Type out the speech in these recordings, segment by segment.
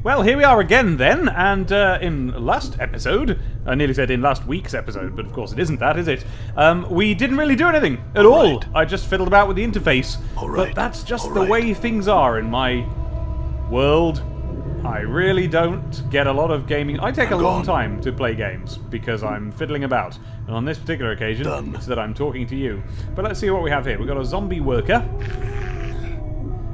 Well, here we are again then, and in last episode, I nearly said in last week's episode, but of course it isn't that, is it? We didn't really do anything at all. Right. I just fiddled about with the interface. All right. But that's just All the right. way things are in my world. I really don't get a lot of gaming. I take a long time to play games because I'm fiddling about. And on this particular occasion, it's that I'm talking to you. But let's see what we have here. We've got a zombie worker.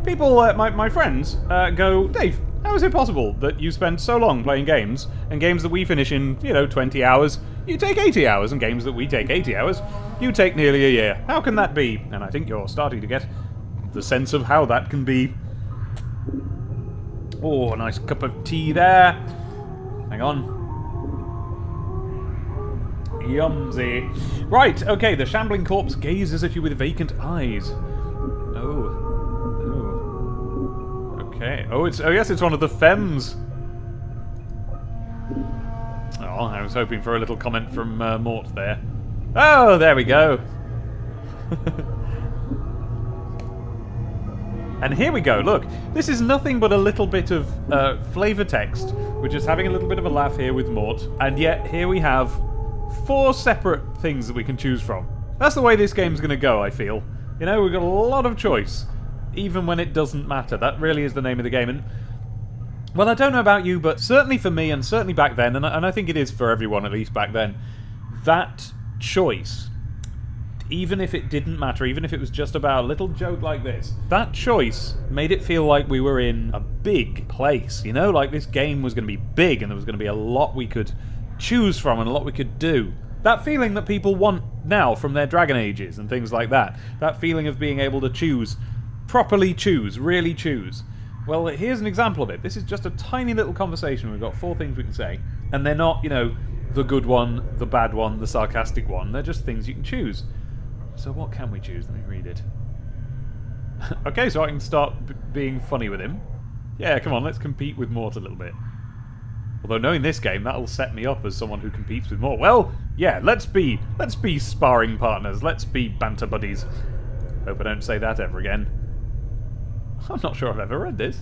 People, my friends, go, Dave, how is it possible that you spend so long playing games, and games that we finish in, 20 hours, you take 80 hours, and games that we take 80 hours, you take nearly a year? How can that be? And I think you're starting to get the sense of how that can be. Oh, a nice cup of tea there. Hang on. Yumsy. Right, okay, the shambling corpse gazes at you with vacant eyes. Oh. Okay. Oh, yes, it's one of the femmes. Oh, I was hoping for a little comment from Mort there. Oh, there we go. And here we go, look. This is nothing but a little bit of flavour text. We're just having a little bit of a laugh here with Mort, and yet here we have 4 separate things that we can choose from. That's the way this game's going to go, I feel. We've got a lot of choice, even when it doesn't matter. That really is the name of the game. And, well, I don't know about you, but certainly for me, and certainly back then, and I think it is for everyone, at least back then, that choice, even if it didn't matter, even if it was just about a little joke like this, that choice made it feel like we were in a big place, like this game was going to be big and there was going to be a lot we could choose from and a lot we could do. That feeling that people want now from their Dragon Ages and things like that. That feeling of being able to choose, properly choose, really choose. Well, here's an example of it. This is just a tiny little conversation. We've got 4 things we can say, and they're not, the good one, the bad one, the sarcastic one. They're just things you can choose. So what can we choose? Let me read it. Okay, so I can start being funny with him. Yeah, come on, let's compete with Mort a little bit. Although knowing this game, that'll set me up as someone who competes with Mort. Well, yeah, let's be sparring partners. Let's be banter buddies. Hope I don't say that ever again. I'm not sure I've ever read this.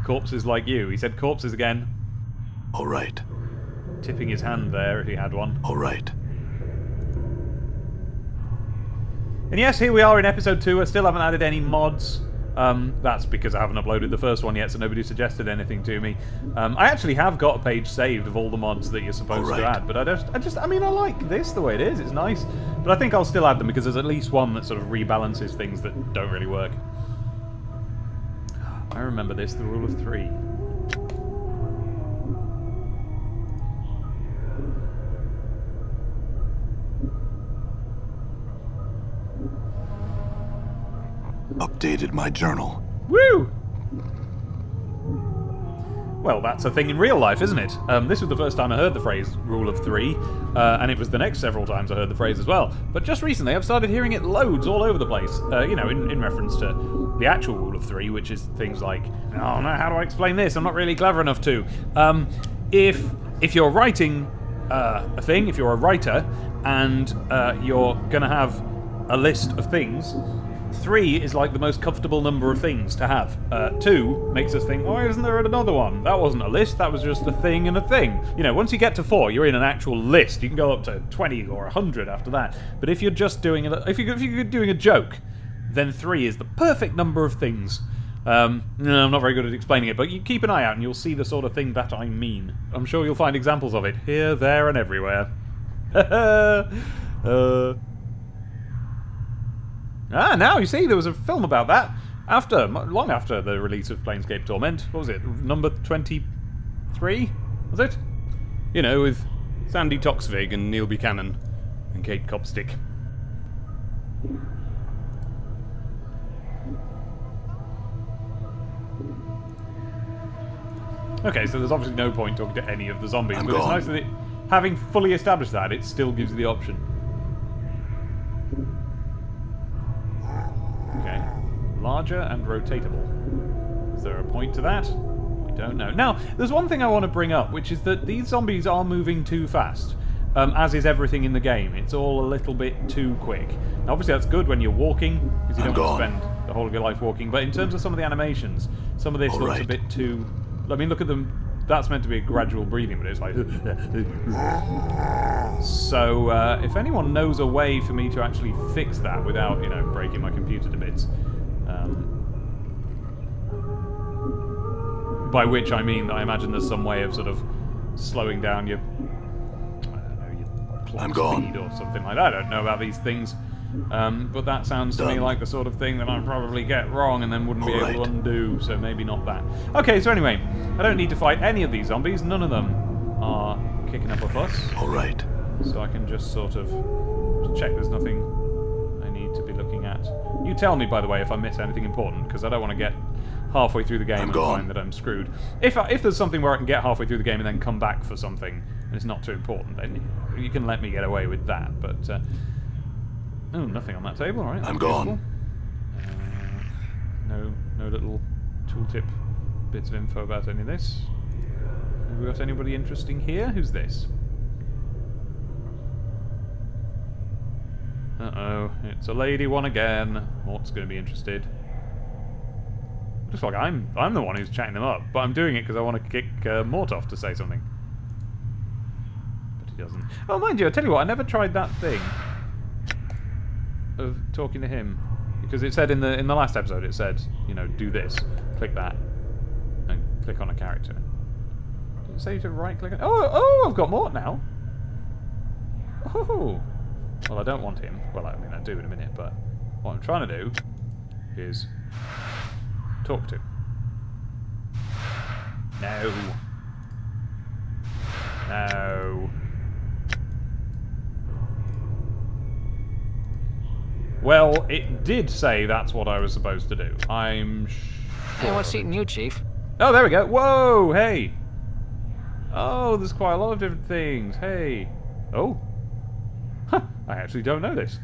Corpses like you. He said corpses again. All right. Tipping his hand there if he had one. All right. And yes, here we are in episode 2. I still haven't added any mods. That's because I haven't uploaded the first one yet, so nobody suggested anything to me. I actually have got a page saved of all the mods that you're supposed to add, but I like this the way it is. It's nice, but I think I'll still add them because there's at least one that sort of rebalances things that don't really work. I remember this, the rule of 3. Updated my journal. Woo! Well, that's a thing in real life, isn't it? This was the first time I heard the phrase rule of 3, and it was the next several times I heard the phrase as well. But just recently I've started hearing it loads all over the place, in reference to the actual rule of 3, which is things like, oh no, how do I explain this? I'm not really clever enough to. If you're writing a thing, if you're a writer, and you're going to have a list of things, 3 is like the most comfortable number of things to have. 2 makes us think, why isn't there another one? That wasn't a list, that was just a thing and a thing. Once you get to 4, you're in an actual list. You can go up to 20 or 100 after that. But if you're just doing if you're doing a joke, then 3 is the perfect number of things. I'm not very good at explaining it, but you keep an eye out and you'll see the sort of thing that I mean. I'm sure you'll find examples of it here, there, and everywhere. Now you see, there was a film about that long after the release of Planescape Torment. What was it? Number 23? Was it? With Sandy Toksvig and Neil Buchanan and Kate Copstick. Okay, so there's obviously no point talking to any of the zombies, but it's nice that having fully established that, it still gives you the option. Okay. Larger and rotatable. Is there a point to that? We don't know. Now, there's one thing I want to bring up, which is that these zombies are moving too fast. As is everything in the game. It's all a little bit too quick. Now, obviously that's good when you're walking, because you don't want to spend the whole of your life walking. But in terms of some of the animations, some of this All looks a right. bit too... I mean, look at them. That's meant to be a gradual breathing, but it's like... So, if anyone knows a way for me to actually fix that without, you know, breaking my computer to bits... by which I mean, I imagine there's some way of sort of slowing down your... I don't know, your clock I'm gone. speed or something like that. I don't know about these things. But that sounds to me Done. like the sort of thing that I'd probably get wrong and then wouldn't be All able to right. undo, so maybe not that. Okay, so anyway, I don't need to fight any of these zombies. None of them are kicking up a fuss. All right. So I can just sort of check there's nothing I need to be looking at. You tell me, by the way, if I miss anything important, because I don't want to get halfway through the game and gone. find that I'm screwed. If there's something where I can get halfway through the game and then come back for something, and it's not too important, then you can let me get away with that, but... oh, nothing on that table, alright. I'm gone. No little tooltip bits of info about any of this. Have we got anybody interesting here? Who's this? Uh-oh, it's a lady one again. Mort's going to be interested. Looks like I'm the one who's chatting them up, but I'm doing it because I want to kick Mort off to say something. But he doesn't. Oh, mind you, I tell you what, I never tried that thing of talking to him, because it said in the last episode, it said, you know, do this, click that, and click on a character. Did it say to right click? Oh, I've got Mort now. Oh. Well, I don't want him. Well, I mean, I do in a minute, but what I'm trying to do is talk to him. No. No. Well, it did say that's what I was supposed to do. I'm sure. Hey, what's eating you, Chief? Oh, there we go. Whoa, hey. Oh, there's quite a lot of different things. Hey. Oh. Huh, I actually don't know this.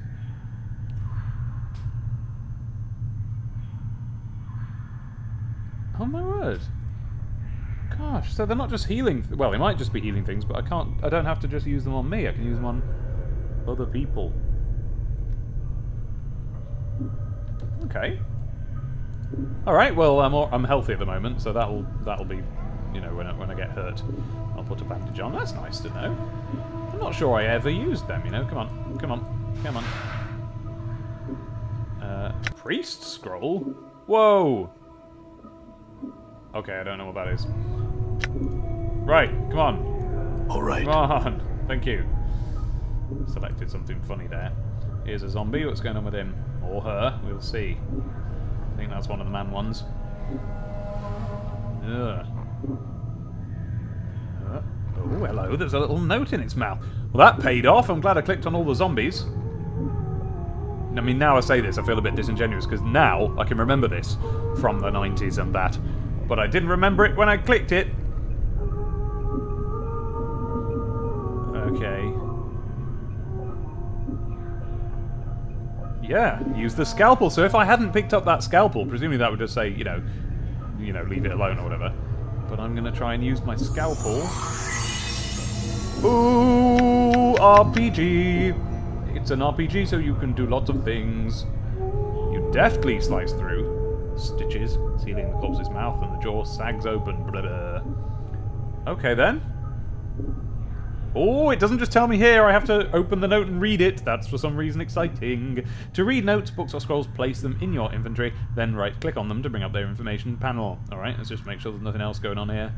Oh my word. Gosh, so they're not just healing... well, they might just be healing things, but I don't have to just use them on me. I can use them on other people. Okay. Alright, well, I'm healthy at the moment, so that'll be, you know, when I get hurt, I'll put a bandage on. That's nice to know. I'm not sure I ever used them, you know. Come on, come on, come on. Priest scroll? Whoa! Okay, I don't know what that is. Right, come on. All right. Come on. Thank you. Selected something funny there. Here's a zombie. What's going on with him? Or her. We'll see. I think that's one of the man ones. Ugh. Oh, hello. There's a little note in its mouth. Well, that paid off. I'm glad I clicked on all the zombies. I mean, now I say this, I feel a bit disingenuous, because now I can remember this from the 90s and that. But I didn't remember it when I clicked it. Okay. Yeah, use the scalpel. So if I hadn't picked up that scalpel, presumably that would just say, you know, leave it alone or whatever. But I'm going to try and use my scalpel. Ooh, RPG. It's an RPG, so you can do lots of things. You deftly slice through stitches, sealing the corpse's mouth, and the jaw sags open. Blah, blah. Okay, then. Oh, it doesn't just tell me here. I have to open the note and read it. That's for some reason exciting. To read notes, books, or scrolls, place them in your inventory, then right-click on them to bring up their information panel. Alright, let's just make sure there's nothing else going on here.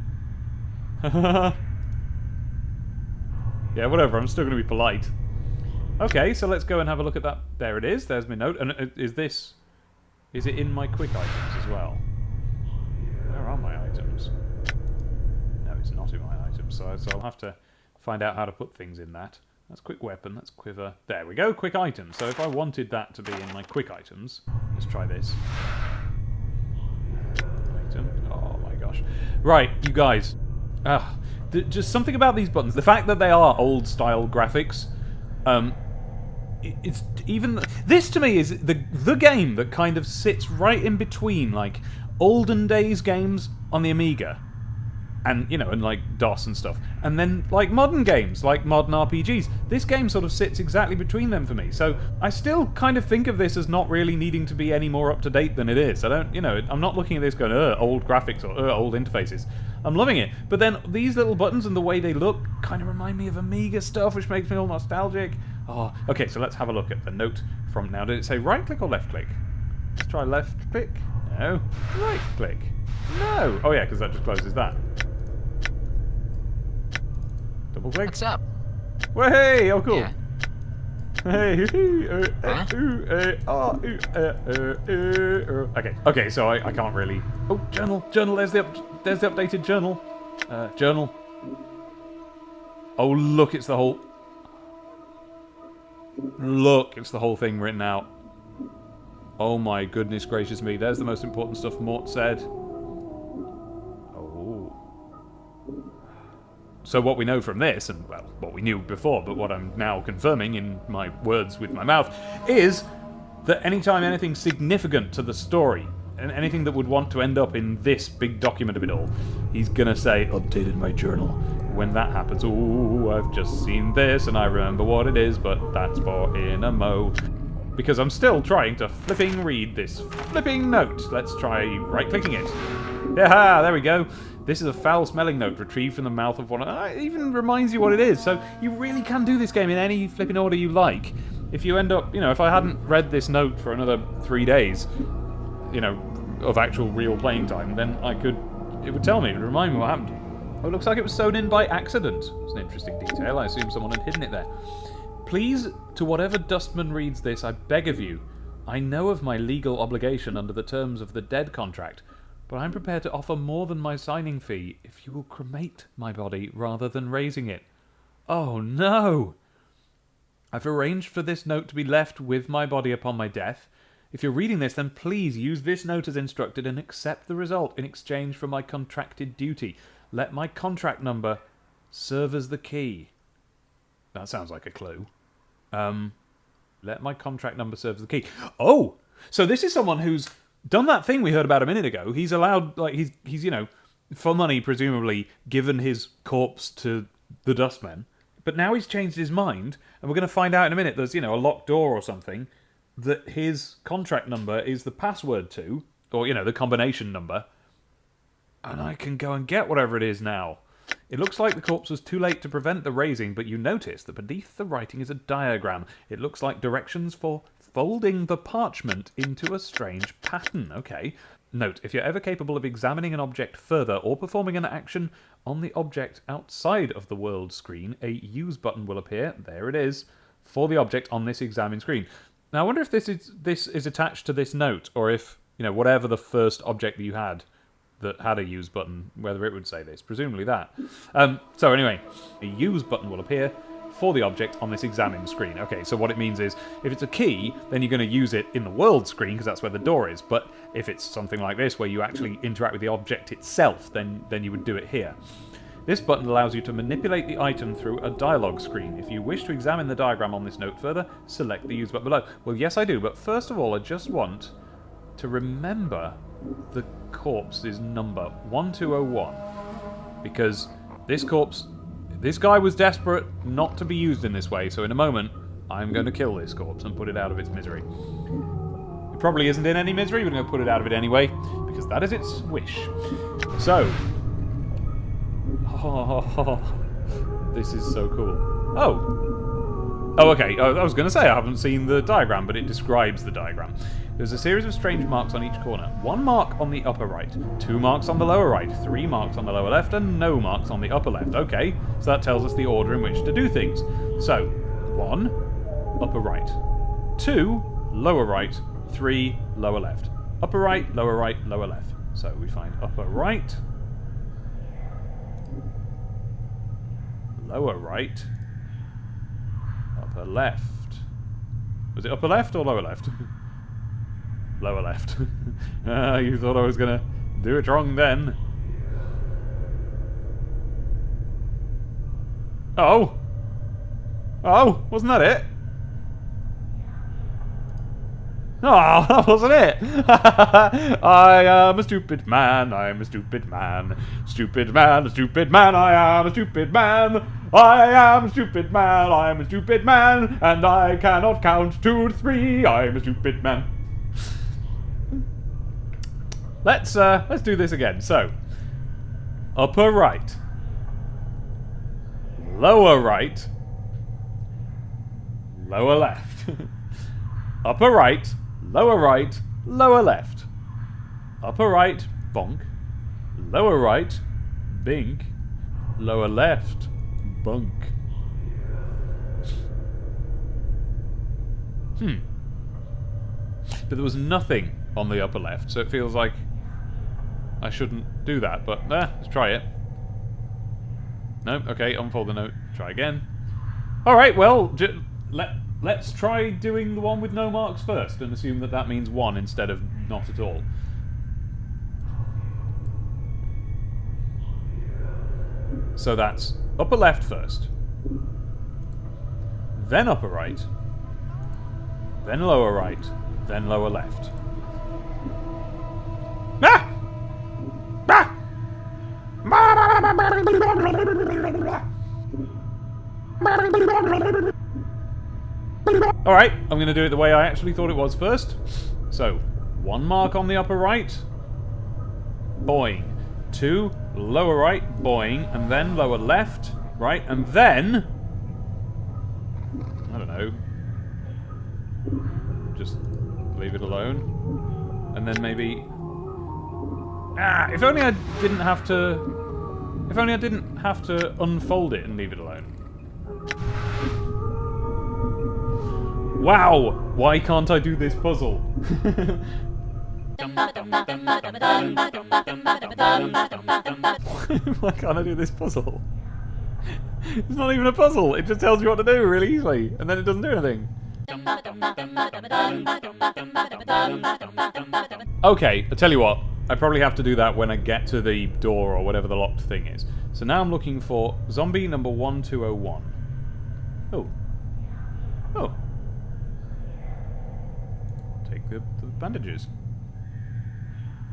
Yeah, whatever. I'm still going to be polite. Okay, so let's go and have a look at that. There it is. There's my note. And is it in my quick items as well? Where are my items? No, it's not in my items, so I'll have to find out how to put things in that. That's quick weapon, that's quiver. There we go, quick items. So if I wanted that to be in my quick items, let's try this. Item. Oh my gosh. Right, you guys. Just something about these buttons. The fact that they are old-style graphics. It's even this to me is the game that kind of sits right in between like olden days games on the Amiga and you know, and like DOS and stuff, and then like modern games, like modern RPGs. This game sort of sits exactly between them for me. So I still kind of think of this as not really needing to be any more up to date than it is. I don't, you know, I'm not looking at this going, old graphics or old interfaces. I'm loving it. But then these little buttons and the way they look kind of remind me of Amiga stuff, which makes me all nostalgic. Oh, okay, so let's have a look at the note from now. Did it say right click or left click? Let's try left click. No. Right click. No. Oh yeah, because that just closes that. Double click. What's up? Well, hey, oh cool. Yeah. Hey, Huh? okay, so I can't really. Oh, journal, there's the updated journal, journal. Oh look, it's the whole. Look, it's the whole thing written out. Oh my goodness gracious me! There's the most important stuff Mort said. So what we know from this, and well, what we knew before, but what I'm now confirming in my words with my mouth, is that anytime anything significant to the story, and anything that would want to end up in this big document of it all, he's gonna say, updated my journal. When that happens, ooh, I've just seen this, and I remember what it is, but that's for in a mo. Because I'm still trying to flipping read this flipping note. Let's try right-clicking it. Yeah, there we go. This is a foul-smelling note retrieved from the mouth of one. It even reminds you what it is. So you really can do this game in any flipping order you like. If you end up, you know, if I hadn't read this note for another 3 days, you know, of actual real playing time, then I could. It would tell me. It would remind me what happened. Oh, it looks like it was sewn in by accident. It's an interesting detail. I assume someone had hidden it there. Please, to whatever Dustman reads this, I beg of you. I know of my legal obligation under the terms of the dead contract. But I'm prepared to offer more than my signing fee if you will cremate my body rather than raising it. Oh no! I've arranged for this note to be left with my body upon my death. If you're reading this, then please use this note as instructed and accept the result in exchange for my contracted duty. Let my contract number serve as the key. That sounds like a clue. Let my contract number serve as the key. Oh! So this is someone who's done that thing we heard about a minute ago. He's allowed, like, he's you know, for money, presumably, given his corpse to the Dustmen. But now he's changed his mind, and we're going to find out in a minute there's, you know, a locked door or something, that his contract number is the password to, or, you know, the combination number, and I can go and get whatever it is now. It looks like the corpse was too late to prevent the raising, but you notice that beneath the writing is a diagram. It looks like directions for folding the parchment into a strange pattern. Okay. Note, if you're ever capable of examining an object further or performing an action on the object outside of the world screen, a use button will appear, there it is, for the object on this examine screen. Now I wonder if this is attached to this note, or if, you know, whatever the first object that you had that had a use button, whether it would say this. Presumably that. So anyway, a use button will appear for the object on this examine screen. Okay, so what it means is, if it's a key, then you're going to use it in the world screen, because that's where the door is. But if it's something like this, where you actually interact with the object itself, then you would do it here. This button allows you to manipulate the item through a dialogue screen. If you wish to examine the diagram on this note further, select the use button below. Well, yes I do, but first of all, I just want to remember the corpse's number, 1201. Because this corpse... This guy was desperate not to be used in this way, so in a moment, I'm going to kill this corpse and put it out of its misery. It probably isn't in any misery, but I'm going to put it out of it anyway, because that is its wish. So... Oh, this is so cool. Oh, okay. I was going to say I haven't seen the diagram, but it describes the diagram. There's a series of strange marks on each corner. 1 mark on the upper right, 2 marks on the lower right, 3 marks on the lower left, and no marks on the upper left. Okay, so that tells us the order in which to do things. So, 1, upper right. 2, lower right. 3, lower left. Upper right, lower left. So we find upper right, lower right, upper left. Was it upper left or lower left? Lower left. You thought I was gonna do it wrong then. Oh! Oh, wasn't that it? Oh, that wasn't it! I am a stupid man, I am a stupid man. Stupid man, a stupid man, I am a stupid man. I am a stupid man, I am a stupid man. And I cannot count 2 to 3, I am a stupid man. Let's do this again. So, upper right. Lower right. Lower left. Upper right. Lower right, lower left. Upper right, bonk. Lower right, bink. Lower left, bunk. But there was nothing on the upper left, so it feels like I shouldn't do that, but let's try it. No, okay, unfold the note, try again. Alright, well, let's try doing the one with no marks first and assume that that means 1 instead of not at all. So that's upper left first, then upper right, then lower right, then lower left. Ah! Ah! Alright, I'm going to do it the way I actually thought it was first. So, 1 mark on the upper right, boing. 2, lower right, boing, and then lower left, right, and then... I don't know. Just leave it alone. And then maybe... Ah, if only I didn't have to... If only I didn't have to unfold it and leave it alone. Wow! Why can't I do this puzzle? Why can't I do this puzzle? It's not even a puzzle, it just tells you what to do really easily, and then it doesn't do anything. Okay, I tell you what, I probably have to do that when I get to the door or whatever the locked thing is. So now I'm looking for zombie number 1201. Oh. Oh. Take the bandages.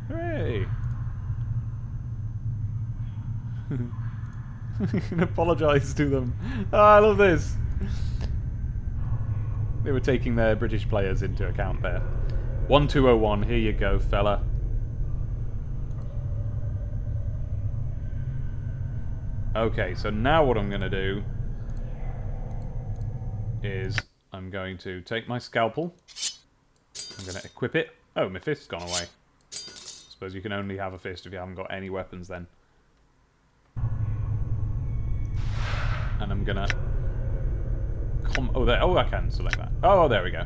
Hooray! You can apologise to them. Oh, I love this. They were taking their British players into account there. 1201, here you go, fella. Okay, so now what I'm going to do is I'm going to take my scalpel. I'm going to equip it. Oh, my fist's gone away. Suppose you can only have a fist if you haven't got any weapons then. And I'm gonna... Oh, there. Oh, I can select that. Oh, there we go.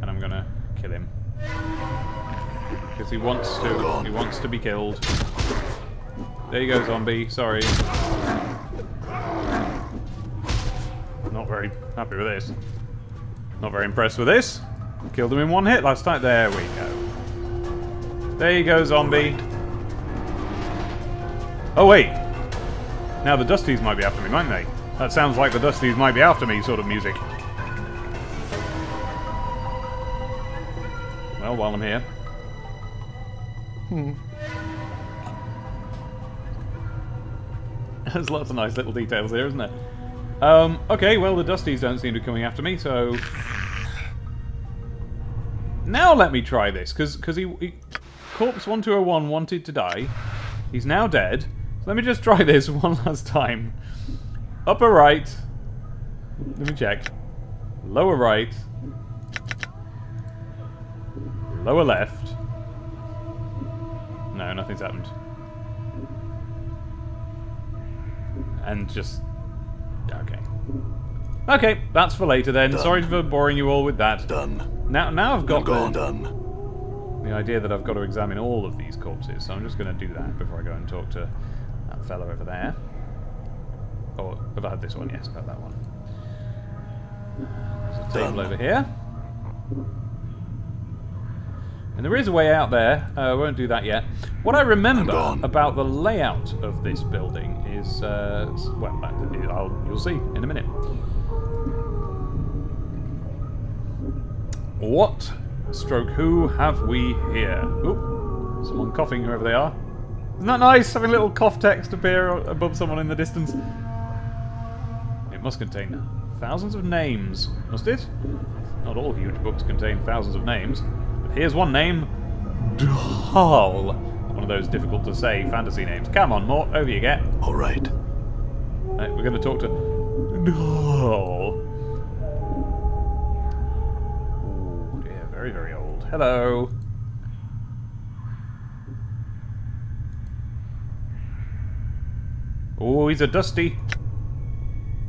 And I'm gonna kill him. Because he wants to. He wants to be killed. There you go, zombie. Sorry. Not very happy with this. Not very impressed with this. Killed him in 1 hit last time. There we go. There you go, zombie. Oh, wait. Now the Dusties might be after me, mightn't they? That sounds like the Dusties might be after me sort of music. Well, while I'm here. There's lots of nice little details here, isn't there? Okay, well, the Dusties don't seem to be coming after me, so... Now let me try this, because he Corpse 1201 wanted to die. He's now dead. So let me just try this one last time. Upper right. Let me check. Lower right. Lower left. No, nothing's happened. And just... Okay. Okay, that's for later then. Done. Sorry for boring you all with that. Done. Now I've got Done. the idea that I've got to examine all of these corpses, so I'm just going to do that before I go and talk to that fellow over there. Oh, have I had this one? Yes, I've had that one. There's a table over here. And there is a way out there. I won't do that yet. What I remember about the layout of this building is... well, you'll see in a minute. What Stroke, who have we here? Oop, someone coughing, whoever they are. Isn't that nice, having a little cough text appear above someone in the distance? It must contain thousands of names, must it? Not all huge books contain thousands of names. But here's one name. Dull. One of those difficult to say fantasy names. Come on, Mort, over you get. All right. Right, we're going to talk to Dull. Oh dear, very, very old. Hello. Oh, he's a dusty.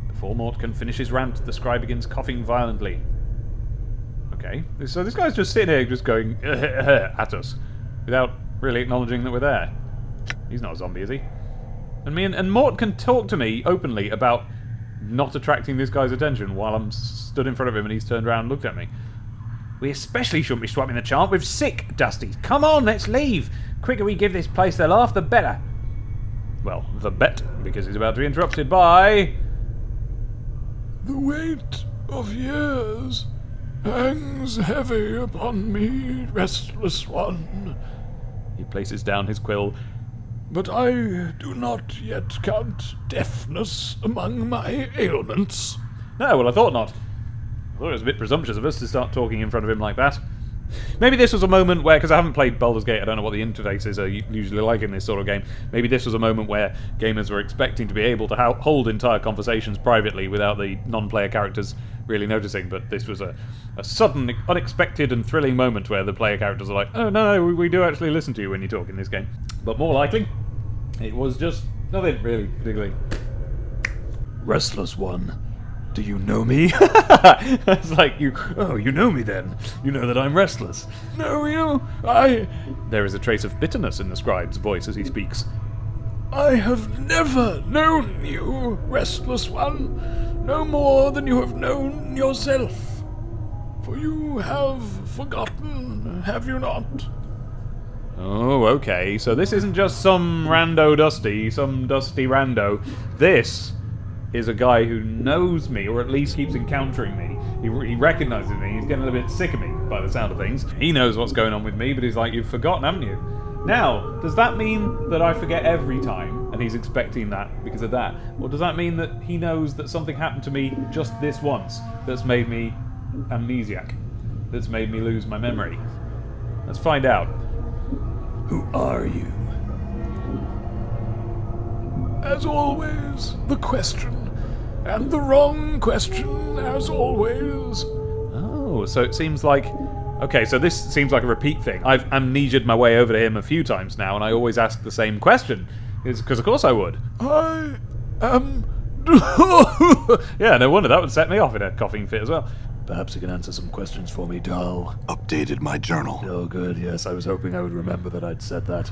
Before Mort can finish his rant, the scribe begins coughing violently. Okay, so this guy's just sitting here just going at us without really acknowledging that we're there. He's not a zombie, is he? And Mort can talk to me openly about not attracting this guy's attention while I'm stood in front of him and he's turned around and looked at me. We especially shouldn't be swapping the chant. We're sick, Dusty. Come on, let's leave. Quicker we give this place the laugh, the better. Well, the bet, because he's about to be interrupted by... The weight of years hangs heavy upon me, restless one. He places down his quill. But I do not yet count deafness among my ailments. No, well, I thought not. I thought it was a bit presumptuous of us to start talking in front of him like that. Maybe this was a moment where, because I haven't played Baldur's Gate, I don't know what the interfaces are usually like in this sort of game. Maybe this was a moment where gamers were expecting to be able to hold entire conversations privately without the non-player characters really noticing, but this was a sudden, unexpected and thrilling moment where the player characters are like, oh no, we do actually listen to you when you talk in this game. But more likely, it was just nothing really particularly. Restless one, do you know me? It's like, you know me then. You know that I'm restless. No, There is a trace of bitterness in the scribe's voice as he speaks. I have never known you, restless one, no more than you have known yourself. For you have forgotten, have you not? Oh, okay. So this isn't just some rando dusty, some dusty rando. This is a guy who knows me, or at least keeps encountering me. He recognizes me. He's getting a little bit sick of me, by the sound of things. He knows what's going on with me, but he's like, you've forgotten, haven't you? Now, does that mean that I forget every time, and he's expecting that because of that? Or does that mean that he knows that something happened to me just this once that's made me amnesiac? That's made me lose my memory? Let's find out. Who are you? As always, the question. And the wrong question, as always. Oh, so it seems like... Okay, so this seems like a repeat thing. I've amnesia'd my way over to him a few times now, and I always ask the same question. Because of course I would. I am... Yeah, no wonder. That would set me off in a coughing fit as well. Perhaps you can answer some questions for me, Dahl. Updated my journal. Oh, good, yes. I was hoping I would remember that I'd said that.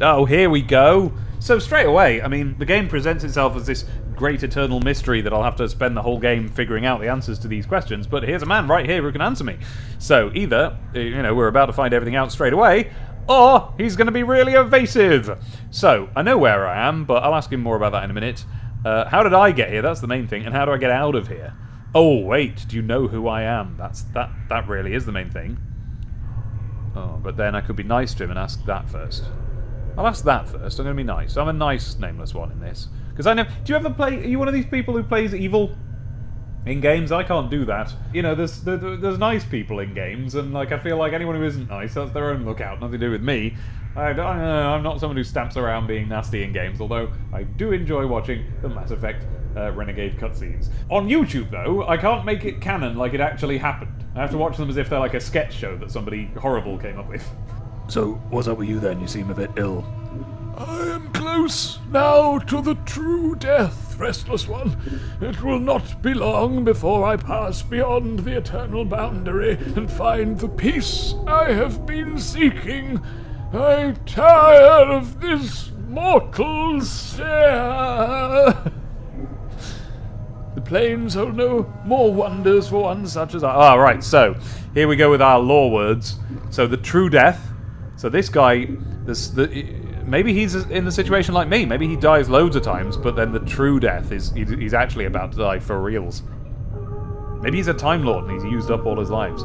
Oh, here we go. So straight away, I mean, the game presents itself as this great eternal mystery that I'll have to spend the whole game figuring out the answers to these questions, but here's a man right here who can answer me. So either, we're about to find everything out straight away, or he's going to be really evasive. So, I know where I am, but I'll ask him more about that in a minute. How did I get here? That's the main thing. And how do I get out of here? Oh, wait, do you know who I am? That really is the main thing. Oh, but then I could be nice to him and ask that first. I'll ask that first. I'm going to be nice. I'm a nice, nameless one in this. Because I know... Do you ever play... Are you one of these people who plays evil in games? I can't do that. There's nice people in games, and I feel like anyone who isn't nice, that's their own lookout. Nothing to do with me. I'm not someone who stamps around being nasty in games, although I do enjoy watching the Mass Effect Renegade cutscenes. On YouTube, though, I can't make it canon like it actually happened. I have to watch them as if they're like a sketch show that somebody horrible came up with. So, what's up with you then? You seem a bit ill. I am close now to the true death, restless one. It will not be long before I pass beyond the eternal boundary and find the peace I have been seeking. I tire of this mortal sphere. The plains hold no more wonders for one such as I. Ah, right, so here we go with our lore words. So the true death. So this guy, maybe he's in the situation like me. Maybe he dies loads of times, but then the true death is he's actually about to die for reals. Maybe he's a Time Lord and he's used up all his lives.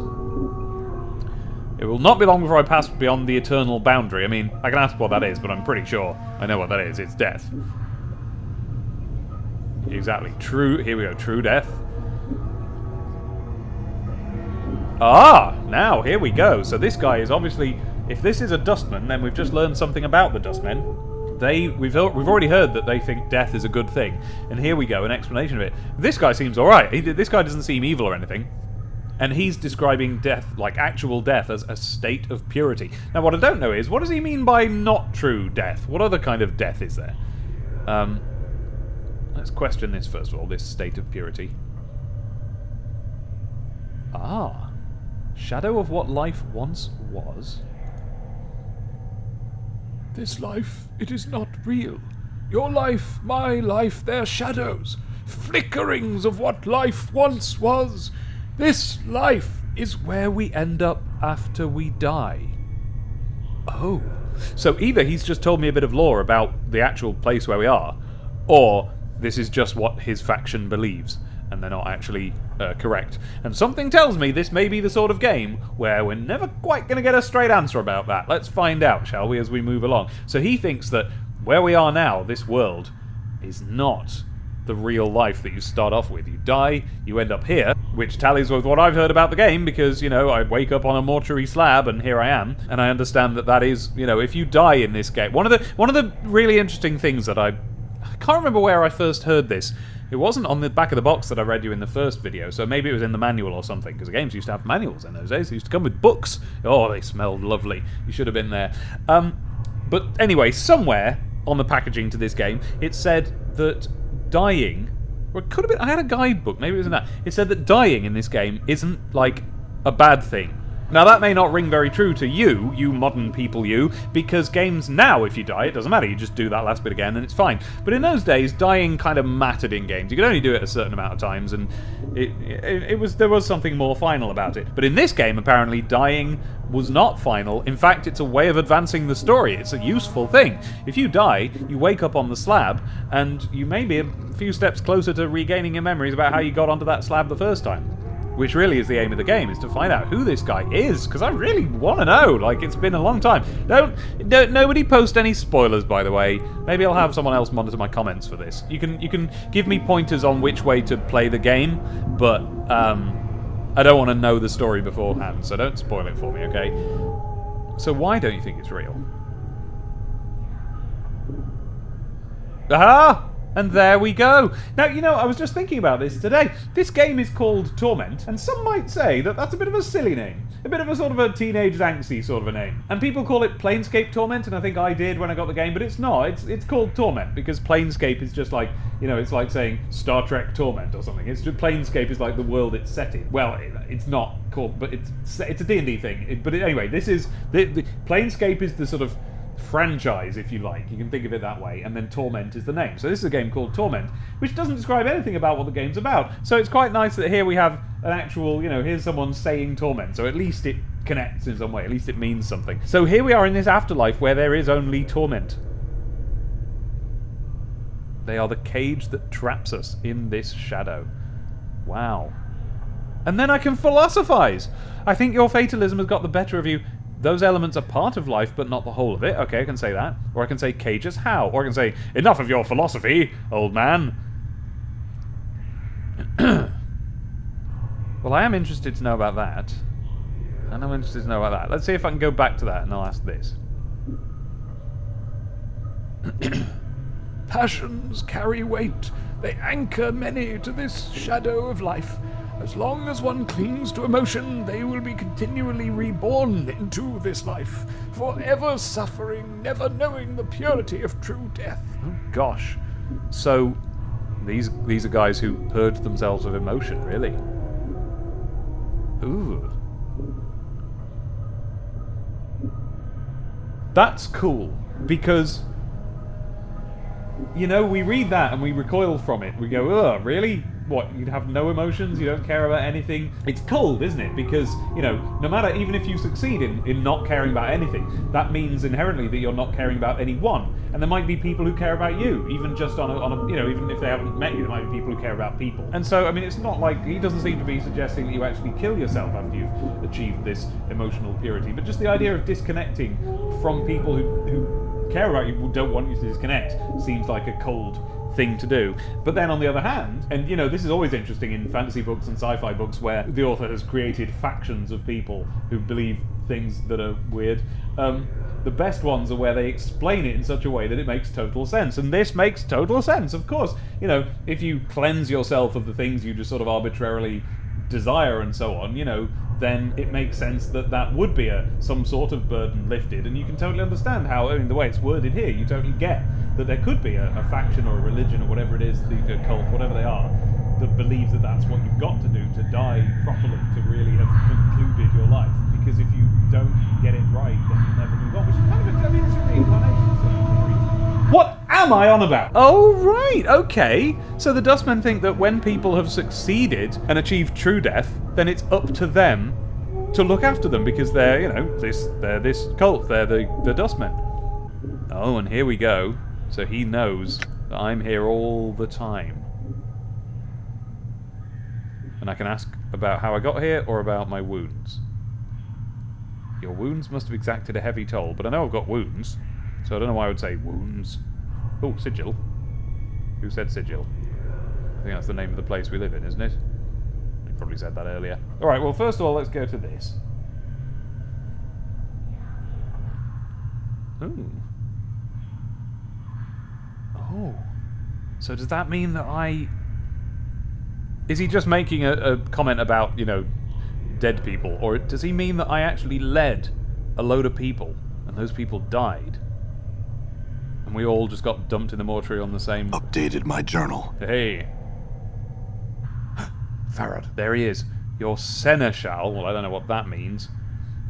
It will not be long before I pass beyond the eternal boundary. I mean, I can ask what that is, but I'm pretty sure I know what that is. It's death. Exactly. True. Here we go. True death. Ah! Now, here we go. So this guy is obviously... If this is a Dustman, then we've just learned something about the Dustmen. We've already heard that they think death is a good thing. And here we go, an explanation of it. This guy seems alright. This guy doesn't seem evil or anything. And he's describing death, like actual death, as a state of purity. Now, what I don't know is, what does he mean by not true death? What other kind of death is there? Let's question this first of all, this state of purity. Ah. Shadow of what life once was. This life, it is not real. Your life, my life, they're shadows. Flickerings of what life once was. This life is where we end up after we die. Oh. So either he's just told me a bit of lore about the actual place where we are, or this is just what his faction believes, and they're not actually correct. And something tells me this may be the sort of game where we're never quite going to get a straight answer about that. Let's find out, shall we, as we move along. So he thinks that where we are now, this world, is not the real life that you start off with. You die, you end up here, which tallies with what I've heard about the game, because, you know, I wake up on a mortuary slab and here I am, and I understand that that is, you know, if you die in this game... One of the really interesting things that I can't remember where I first heard this. It wasn't on the back of the box that I read you in the first video, so maybe it was in the manual or something, because the games used to have manuals in those days. They used to come with books. Oh, they smelled lovely. You should have been there. But anyway, somewhere on the packaging to this game, it said that dying, or it could have been, I had a guidebook, maybe it was in that. It said that dying in this game isn't, like, a bad thing. Now, that may not ring very true to you modern people, because games now, if you die, it doesn't matter. You just do that last bit again and it's fine. But in those days, dying kind of mattered in games. You could only do it a certain amount of times, and there was something more final about it. But in this game, apparently, dying was not final. In fact, it's a way of advancing the story. It's a useful thing. If you die, you wake up on the slab, and you may be a few steps closer to regaining your memories about how you got onto that slab the first time. Which really is the aim of the game, is to find out who this guy is, because I really want to know. Like, it's been a long time. Nobody post any spoilers, by the way. Maybe I'll have someone else monitor my comments for this. You can give me pointers on which way to play the game, but I don't want to know the story beforehand, so don't spoil it for me, okay? So why don't you think it's real? Aha! And there we go. Now, you know, I was just thinking about this today. This game is called Torment, and some might say that that's a bit of a silly name. A bit of a sort of a teenage angsty sort of a name. And people call it Planescape Torment, and I think I did when I got the game, but it's not. It's called Torment, because Planescape is just like, you know, it's like saying Star Trek Torment or something. It's just, Planescape is like the world it's set in. Well, it's not called, but it's a D&D thing. Anyway, this is... the Planescape is the sort of franchise, if you like. You can think of it that way, and then Torment is the name. So this is a game called Torment, which doesn't describe anything about what the game's about. So it's quite nice that here we have an actual, you know, here's someone saying Torment, so at least it connects in some way, at least it means something. So here we are in this afterlife where there is only torment. They are the cage that traps us in this shadow. Wow. And then I can philosophize. I think your fatalism has got the better of you. Those elements are part of life, but not the whole of it. Okay, I can say that. Or I can say, cages, how? Or I can say, enough of your philosophy, old man. Well, I am interested to know about that. And I'm interested to know about that. Let's see if I can go back to that, and I'll ask this. Passions carry weight. They anchor many to this shadow of life. As long as one clings to emotion, they will be continually reborn into this life, forever suffering, never knowing the purity of true death. Oh, gosh. So, these are guys who purge themselves of emotion, really? Ooh. That's cool, because... you know, we read that and we recoil from it. We go, ugh, really? what, you'd have no emotions, you don't care about anything. It's cold, isn't it? Because, you know, no matter, even if you succeed in not caring about anything, that means inherently that you're not caring about anyone. And there might be people who care about you, even just on a you know, even if they haven't met you, there might be people who care about people. And so, I mean, it's not like, he doesn't seem to be suggesting that you actually kill yourself after you've achieved this emotional purity, but just the idea of disconnecting from people who care about you, who don't want you to disconnect, seems like a cold thing to do. But then on the other hand, and you know, this is always interesting in fantasy books and sci-fi books where the author has created factions of people who believe things that are weird. The best ones are where they explain it in such a way that it makes total sense, and this makes total sense. Of course, you know, if you cleanse yourself of the things you just sort of arbitrarily desire and so on, you know, then it makes sense that that would be some sort of burden lifted, and you can totally understand how, I mean, the way it's worded here, you totally get that there could be a faction or a religion or whatever it is, the cult, whatever they are, that believes that that's what you've got to do to die properly, to really have concluded your life. Because if you don't get it right, then you'll never move on. Which is kind of, I mean, it's a reincarnation. So what am I on about? Oh, right, okay. So the Dustmen think that when people have succeeded and achieved true death, then it's up to them to look after them because they're, you know, they're this cult, they're the Dustmen. Oh, and here we go. So he knows that I'm here all the time. And I can ask about how I got here or about my wounds. Your wounds must have exacted a heavy toll, but I know I've got wounds, so I don't know why I would say wounds. Oh, sigil. Who said sigil? I think that's the name of the place we live in, isn't it? You probably said that earlier. Alright, well, first of all, let's go to this. Ooh. Oh. So does that mean that Is he just making a comment about, you know, dead people? Or does he mean that I actually led a load of people, and those people died? And we all just got dumped in the mortuary on the same... Updated my journal. Hey. Farad, there he is. Your seneschal, well, I don't know what that means.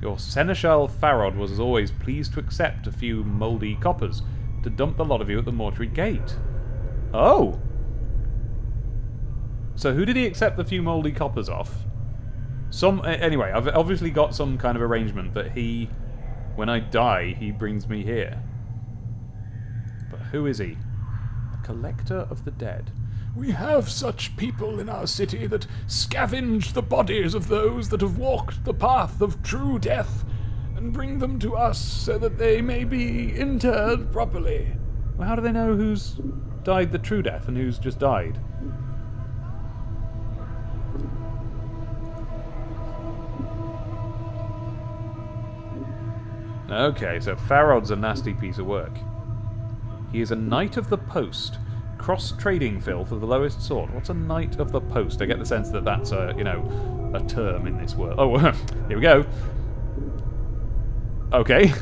Your seneschal Farad was as always pleased to accept a few mouldy coppers to dump the lot of you at the mortuary gate. Oh! So who did he accept the few mouldy coppers off? Anyway, I've obviously got some kind of arrangement that he, when I die, he brings me here. But who is he? A collector of the dead. We have such people in our city that scavenge the bodies of those that have walked the path of true death and bring them to us so that they may be interred properly. Well, how do they know who's died the true death and who's just died? Okay, so Farod's a nasty piece of work. He is a Knight of the Post, cross-trading filth of the lowest sort. What's a Knight of the Post? I get the sense that that's a, you know, a term in this world. Oh, here we go. Okay.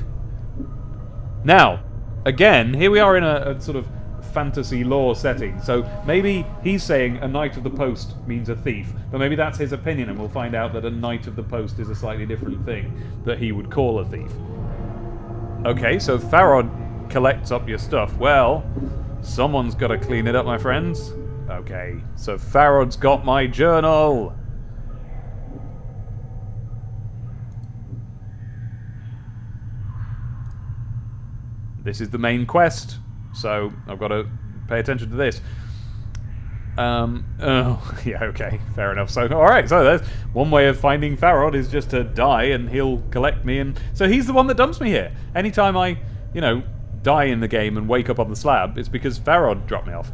Now, again, here we are in a sort of fantasy lore setting, so maybe he's saying a Knight of the Post means a thief, but maybe that's his opinion, and we'll find out that a Knight of the Post is a slightly different thing that he would call a thief. Okay, so Farod collects up your stuff. Well, someone's got to clean it up, my friends. Okay, so Farod's got my journal. This is the main quest, so I've got to pay attention to this. Oh, yeah, okay, fair enough. So, alright, so there's one way of finding Farod is just to die and he'll collect me, and so he's the one that dumps me here. Anytime I, you know, die in the game and wake up on the slab, it's because Farod dropped me off.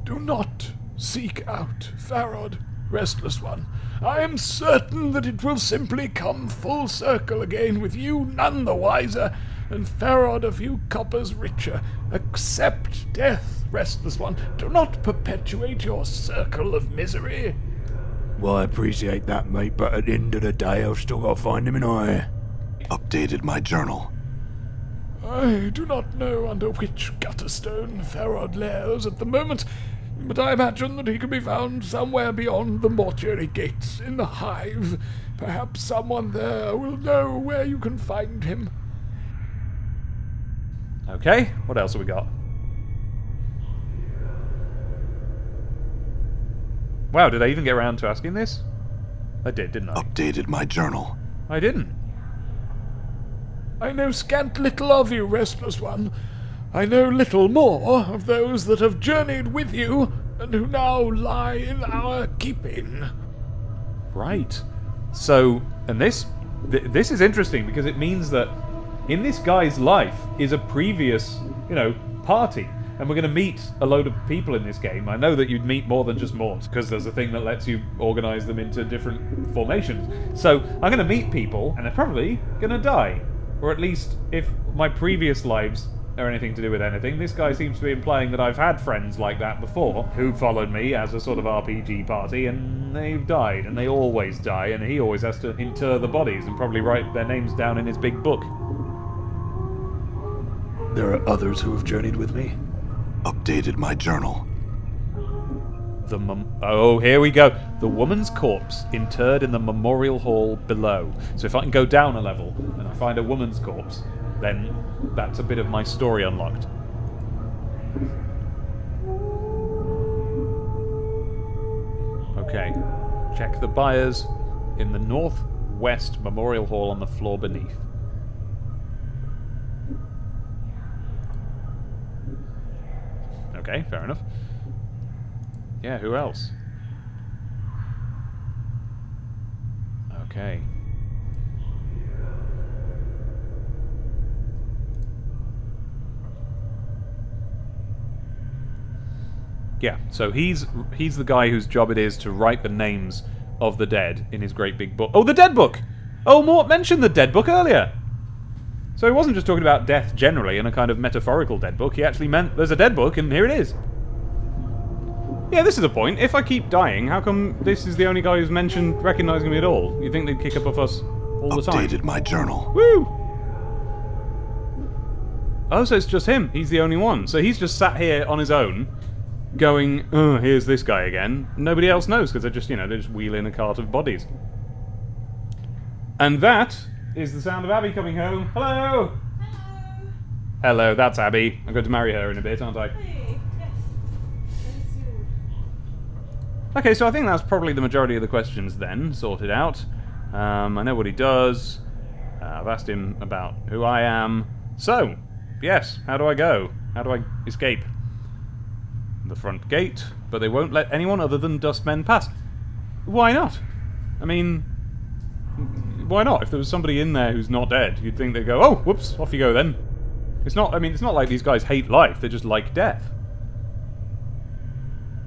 Do not seek out Farod, Restless One. I am certain that it will simply come full circle again with you none the wiser, and Farod a few coppers richer. Accept death, Restless One. Do not perpetuate your circle of misery. Well, I appreciate that, mate, but at the end of the day, I've still got to find him, and I... Updated my journal. I do not know under which gutterstone Farod lairs at the moment, but I imagine that he can be found somewhere beyond the mortuary gates in the hive. Perhaps someone there will know where you can find him. Okay, what else have we got? Wow, did I even get around to asking this? I did, didn't I? Updated my journal. I didn't. I know scant little of you, Restless One. I know little more of those that have journeyed with you and who now lie in our keeping. Right. So, and this is interesting because it means that in this guy's life is a previous, party. And we're going to meet a load of people in this game. I know that you'd meet more than just Mort, because there's a thing that lets you organize them into different formations. So, I'm going to meet people, and they're probably going to die. Or at least, if my previous lives are anything to do with anything, this guy seems to be implying that I've had friends like that before, who followed me as a sort of RPG party, and they've died, and they always die, and he always has to inter the bodies and probably write their names down in his big book. There are others who have journeyed with me. Updated my journal. Oh, here we go. The woman's corpse interred in the memorial hall below. So if I can go down a level and I find a woman's corpse, then that's a bit of my story unlocked. Okay. Check the buyers in the northwest memorial hall on the floor beneath. Okay, fair enough. Yeah, who else? Okay. Yeah, so he's the guy whose job it is to write the names of the dead in his great big book. Oh, the dead book! Oh, Mort mentioned the dead book earlier! So he wasn't just talking about death generally in a kind of metaphorical dead book, he actually meant there's a dead book and here it is. Yeah, this is a point. If I keep dying, how come this is the only guy who's mentioned recognizing me at all? You'd think they'd kick up a fuss all the time. Updated my journal. Woo! Oh, so it's just him. He's the only one. So he's just sat here on his own, going, oh, here's this guy again. Nobody else knows, because they just wheel in a cart of bodies. And that is the sound of Abby coming home. Hello! Hello, that's Abby. I'm going to marry her in a bit, aren't I? Okay, so I think that's probably the majority of the questions then, sorted out. I know what he does. I've asked him about who I am. So, yes, how do I go? How do I escape? The front gate, but they won't let anyone other than Dustmen pass. Why not? I mean, why not? If there was somebody in there who's not dead, you'd think they'd go, oh, whoops, off you go then. It's not like these guys hate life, they just like death.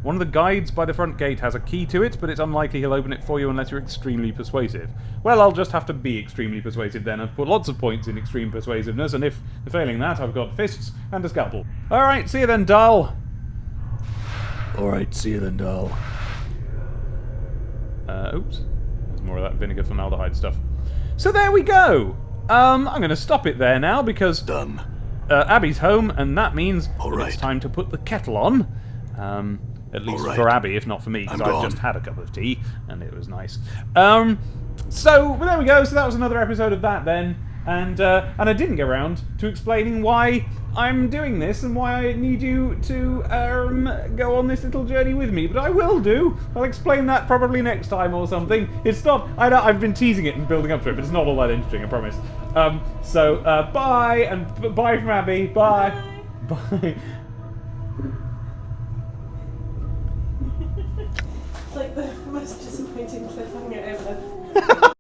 One of the guides by the front gate has a key to it, but it's unlikely he'll open it for you unless you're extremely persuasive. Well, I'll just have to be extremely persuasive then. I've put lots of points in extreme persuasiveness, and if failing that, I've got fists and a scalpel. Alright, see you then, doll. Alright, see you then, doll. Oops. There's more of that vinegar formaldehyde stuff. So there we go! I'm going to stop it there now, because Done. Abby's home, and that means that Alright. it's time to put the kettle on. At least Alright. for Abby, if not for me, because I'm I've gone. just had a cup of tea, and it was nice. So, well, there we go. So that was another episode of that then. And I didn't get around to explaining why I'm doing this and why I need you to go on this little journey with me. But I will do. I'll explain that probably next time or something. It's not... I've been teasing it and building up to it, but it's not all that interesting, I promise. So, bye, and bye from Abby. Bye. Bye. Like the most disappointing cliffhanger ever.